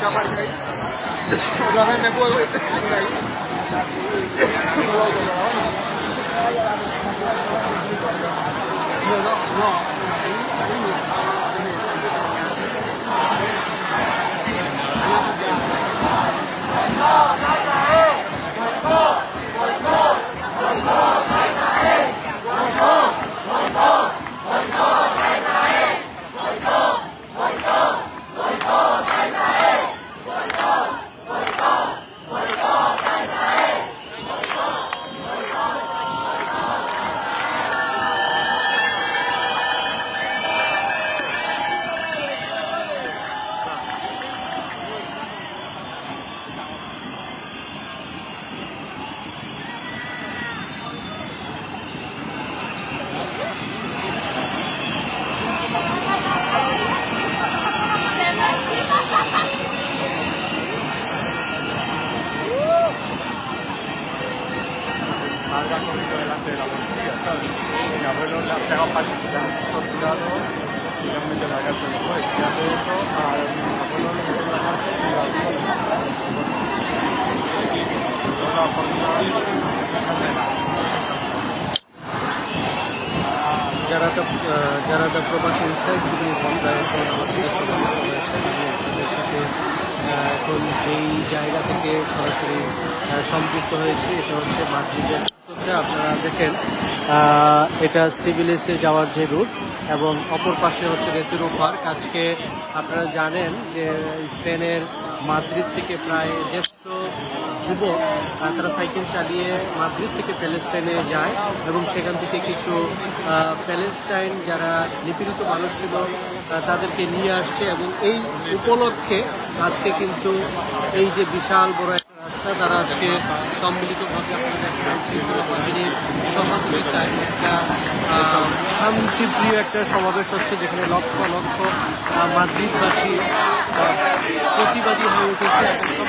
Otra vez me puedo ir ahí. No, Algo ha corrido delante de la policía, ¿sabes? Mi abuelo le ha pegado palitos, le han torturado y le han metido en la cárcel después. Y hace eso, a mis abuelos le meten en la cárcel y la vida les mata. Toda la fortuna যারা প্রবাসী inside degree বন্ধায় এখন আমার সাথে সম্পর্ক রয়েছে আমি আপনাদের সাথে এখন যেই জায়গা থেকে সরাসরি সম্পৃক্ত হয়েছি এটা হচ্ছে মাদ্রিদের হচ্ছে আপনারা দেখেন এটা সিভিলিসে যাওয়ার যে রুট এবং অপর পাশে হচ্ছে রেতুরো পার্ক। আজকে আপনারা জানেন যে স্পেনের মাদ্রিদ থেকে প্রায় 150 যুবক তারা সাইকেল চালিয়ে মাদ্রিদ থেকে প্যালেস্টাইনে যায় এবং সেখান থেকে কিছু প্যালেস্টাইন যারা নিপীড়িত মানুষ ছিল তাদেরকে নিয়ে আসছে এবং এই উপলক্ষে আজকে কিন্তু এই যে বিশাল বড় একটা রাস্তা তারা আজকে সম্মিলিতভাবে আপনাদের আইনশৃঙ্খলা বাহিনীর সহযোগিতায় একটা শান্তিপ্রিয় একটা সমাবেশ হচ্ছে যেখানে লক্ষ লক্ষ মাদ্রিদবাসী প্রতিবাদী হয়ে উঠেছে এবং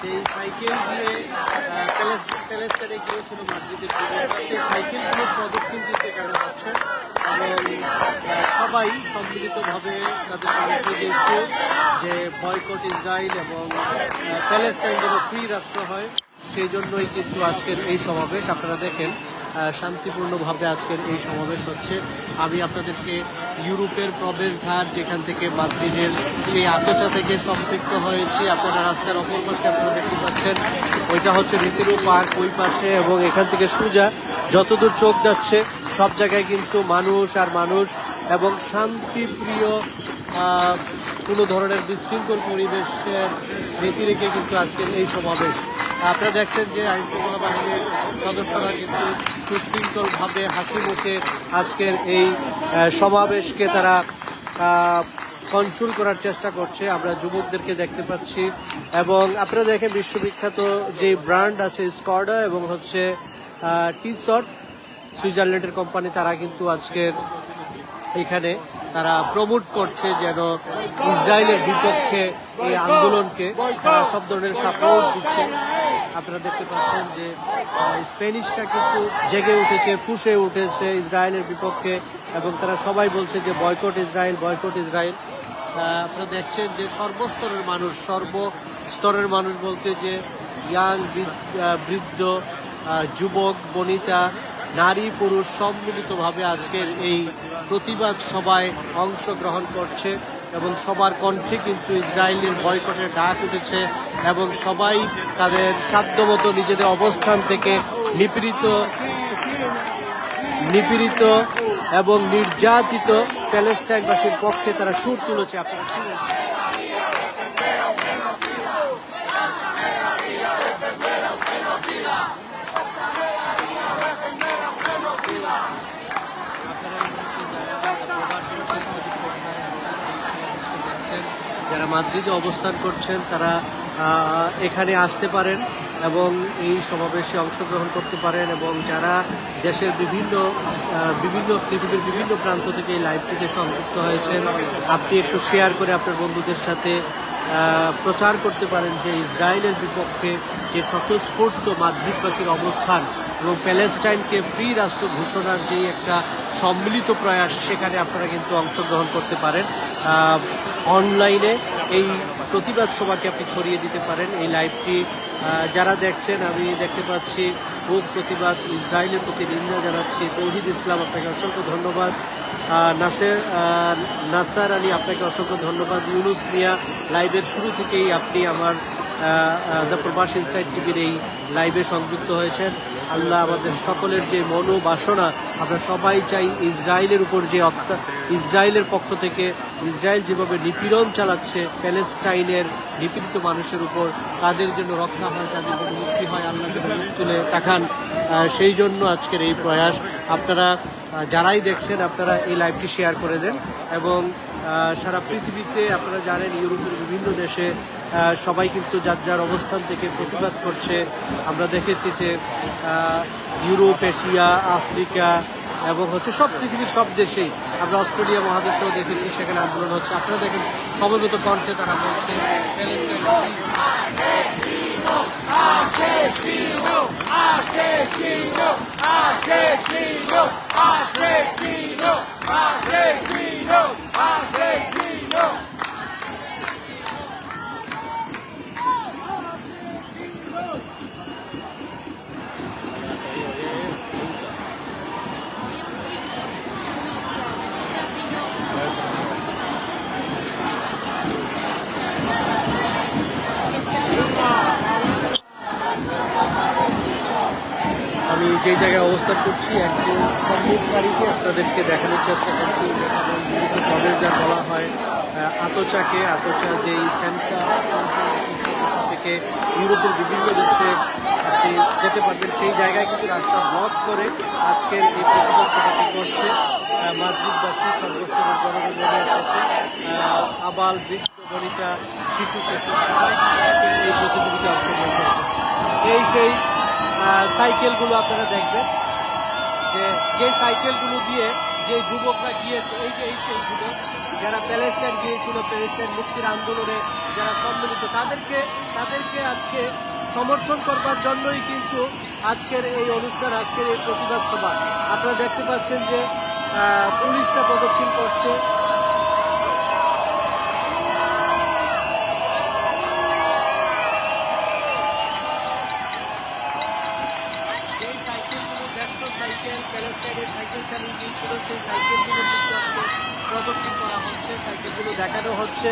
সেই সাইকেল দিয়ে প্যালেস্টাইনে গিয়েছিল মাদ্রিদের যুবকরা সেই সাইকেলগুলো প্রদক্ষিণ দিতে কেন হচ্ছে এবং সবাই সম্মিলিতভাবে তাদের উদ্দেশ্য যে বয়কট ইসরায়েল এবং প্যালেস্টাইন যেন ফ্রি রাষ্ট্র হয় সেই জন্যই কিন্তু আজকের এই সমাবেশ। আপনারা দেখেন শান্তিপূর্ণভাবে আজকের এই সমাবেশ হচ্ছে। আমি আপনাদেরকে ইউরোপের প্রবেশদ্বার যেখান থেকে মাদ্রিদের সেই আতচা থেকে সম্পৃক্ত হয়েছি আপনারা রাস্তার অপর পাশে আপনারা দেখতে পাচ্ছেন ওইটা হচ্ছে রেতুরো পার্ক ওই পাশে এবং এখান থেকে সোজা যতদূর চোখ যাচ্ছে সব জায়গায় কিন্তু মানুষ আর মানুষ এবং শান্তিপ্রিয় কোনো ধরনের বিশৃঙ্খল পরিবেশের নীতি রেখে কিন্তু আজকের এই সমাবেশ। আপনারা দেখছেন যে আইনশৃঙ্খলা বাহিনীর সদস্যরা কিন্তু সুশৃঙ্খলভাবে হাসি মুখে আজকের এই সমাবেশকে তারা কন্ট্রোল করার চেষ্টা করছে। আমরা যুবকদেরকে দেখতে পাচ্ছি এবং আপনারা দেখেন বিশ্ববিখ্যাত যে ব্র্যান্ড আছে স্কডা এবং হচ্ছে টি শার্ট সুইজারল্যান্ডের কোম্পানি তারা কিন্তু আজকের এখানে তারা প্রমোট করছে যেন ইসরায়েলের বিপক্ষে এই আন্দোলনকে তারা সব ধরনের সাপোর্ট দিচ্ছে। আপনারা দেখতে পাচ্ছেন যে স্প্যানিশরা কিন্তু জেগে উঠেছে ফুঁসে উঠেছে ইসরায়েলের বিপক্ষে এবং তারা সবাই বলছে যে বয়কট ইসরায়েল বয়কট ইসরায়েল। আপনারা দেখছেন যে সর্বস্তরের মানুষ বলতে যে ইয়াং বৃদ্ধ যুবক বনিতা নারী পুরুষ সম্মিলিতভাবে আজকের এই প্রতিবাদ সভায় অংশগ্রহণ করছে এবং সবার কণ্ঠে কিন্তু ইসরায়েলের বয়কটের ডাক উঠেছে এবং সবাই তাদের সাধ্যমতো নিজেদের অবস্থান থেকে নিপীড়িত এবং নির্যাতিত প্যালেস্টাইনবাসীর পক্ষে তারা সুর তুলেছে। আপনারা শুনুন। যারা মাদ্রিদে অবস্থান করছেন তারা এখানে আসতে পারেন এবং এই সমাবেশে অংশগ্রহণ করতে পারেন এবং যারা দেশের বিভিন্ন পৃথিবীর বিভিন্ন প্রান্ত থেকে এই লাইভটিতে সংযুক্ত হয়েছেন আপনি একটু শেয়ার করে আপনার বন্ধুদের সাথে প্রচার করতে পারেন যে ইসরায়েলের বিপক্ষে যে স্বতঃস্ফূর্ত মাদ্রিদবাসীর অবস্থান এবং প্যালেস্টাইনকে ফ্রি রাষ্ট্র ঘোষণার যে একটা সম্মিলিত প্রয়াস, সেখানে আপনারা কিন্তু অংশগ্রহণ করতে পারেন। অনলাইনে এই প্রতিবাদ সভাকে আপনি ছড়িয়ে দিতে পারেন। এই লাইভটি যারা দেখছেন, আমি দেখতে পাচ্ছি বুক প্রতিবাদ ইসরায়েলের প্রতি নিন্দা জানাচ্ছি। তৌহিদ ইসলাম, আপনাকে অসংখ্য ধন্যবাদ। নাসার আলী, আপনাকে অসংখ্য ধন্যবাদ। ইউনুস মিয়া, লাইভের শুরু থেকেই আপনি আমার দ্য প্রবাস ইনসাইড টিভির এই লাইভে সংযুক্ত হয়েছেন। আল্লাহ আমাদের সকলের যে মনোবাসনা, আমরা সবাই চাই ইসরায়েলের উপর যে ইসরায়েলের পক্ষ থেকে ইসরায়েল যেভাবে নিপীড়ন চালাচ্ছে প্যালেস্টাইনের নিপীড়িত মানুষের উপর, তাদের জন্য রক্ষা হয়, তাদের জন্য মুক্তি হয়, আল্লাহ যেন মুখ তুলে তাকান। সেই জন্য আজকের এই প্রয়াস। আপনারা যারাই দেখছেন, আপনারা এই লাইভটি শেয়ার করে দেন এবং সারা পৃথিবীতে আপনারা জানেন ইউরোপের বিভিন্ন দেশে সবাই কিন্তু যার যার অবস্থান থেকে প্রতিবাদ করছে। আমরা দেখেছি যে ইউরোপ, এশিয়া, আফ্রিকা এবং সব পৃথিবীর সব দেশেই, আমরা অস্ট্রেলিয়া মহাদেশেও দেখেছি, সেখানে আন্দোলন হচ্ছে। আপনারা দেখেন সমবেত কণ্ঠে তারা বলছে আমি যে জায়গায় অবস্থান করছি একদম সম্মুখ সারিতে আপনাদেরকে দেখানোর চেষ্টা করছি। এবং বিভিন্ন কলেজ যা বলা হয় আতচা যেই সেন্টার থেকে ইউরোপের বিভিন্ন দেশে আপনি যেতে পারবেন, সেই জায়গায় কিন্তু রাস্তা ব্লক করে আজকের এই প্রতিবাদ সভাটি করছে। মাদ্রিদবাসী সর্বস্তরের জনগণ নেমে এসেছে, আবাল, বৃদ্ধ, বনিতা, শিশু, কিশোর সবাই আজকের এই প্রতিযোগিতায় অংশগ্রহণ করছে। এই সেই সাইকেলগুলো আপনারা দেখবেন যে সাইকেলগুলো দিয়ে যে যুবকরা গিয়েছে, এই সেই যুবক যারা প্যালেস্টাইন গিয়েছিল, প্যালেস্টাইন মুক্তির আন্দোলনে যারা সম্মিলিত, তাদেরকে আজকে সমর্থন করবার জন্যই কিন্তু আজকের এই অনুষ্ঠান, আজকের এই প্রতিবাদ সভা। আপনারা দেখতে পাচ্ছেন যে পুলিশরা প্রদক্ষিণ করছে। প্যালেস্টাইনের সাইকেল চালিয়ে গিয়েছিল, সেই সাইকেলগুলো কিন্তু আজকে প্রদর্শন করা হচ্ছে, সাইকেলগুলো দেখানো হচ্ছে।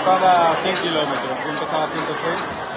Cada 100 kilómetros, cada 106.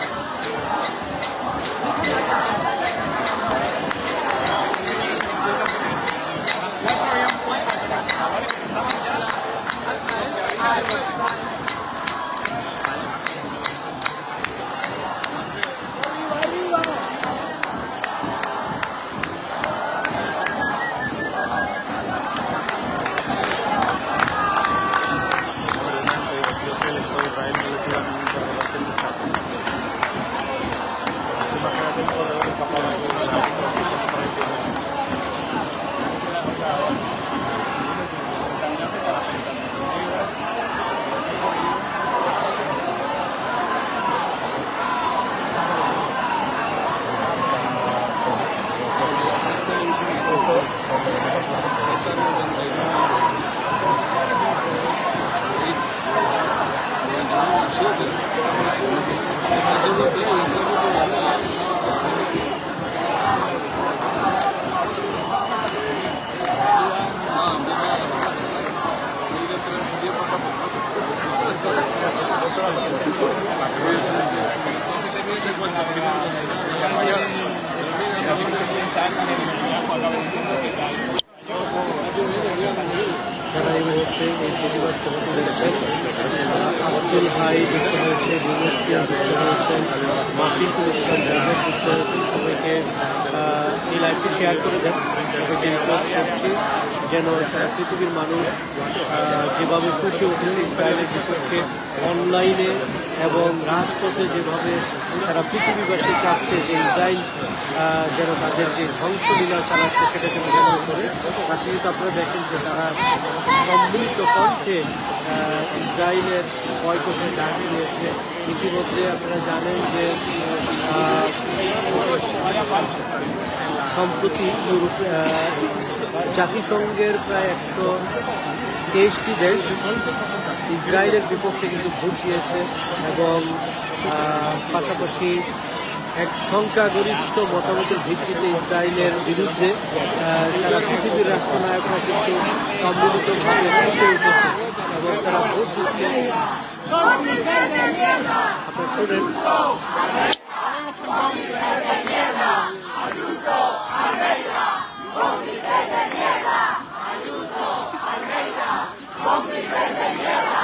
যারা এই মুহূর্তে এই প্রতিবাদ সভাতে রয়েছেন, আব্দুল হাই যুক্ত হয়েছে, ইউনুস পিয়ার যুক্ত হয়েছেন, মাফিকুল ইসলাম জাভেদ যুক্ত হয়েছেন, সবাইকে এই লাইভটি শেয়ার করে দেন। সবাইকে রিকোয়েস্ট করছি যেন সারা পৃথিবীর মানুষ যেভাবে খুশি উঠেছে ইসরায়েলের বিপক্ষে অনলাইনে এবং রাজপথে, যেভাবে সারা পৃথিবীবাসী চাচ্ছে যে ইসরায়েল যেন তাদের যে ধ্বংসলীলা চালাচ্ছে সেটা যেন বন্ধ করে। কাশ্মীরে আপনারা দেখেন যে তারা সম্মিলিত কণ্ঠে ইসরায়েলের বয়কটের ডাক দিয়েছে। ইতিমধ্যে আপনারা জানেন যে সম্প্রতি জাতিসংঘের প্রায় 123টি দেশ ইসরায়েলের বিপক্ষে কিন্তু ভোট দিয়েছে এবং পাশাপাশি এক সংখ্যাগরিষ্ঠ মতামতের ভিত্তিতে ইসরায়েলের বিরুদ্ধে সারা পৃথিবীর রাষ্ট্রনায়করা কিন্তু সম্মিলিতভাবে এসে উঠেছে এবং তারা ভোট দিচ্ছে। আপনারা শোনেন। Don't be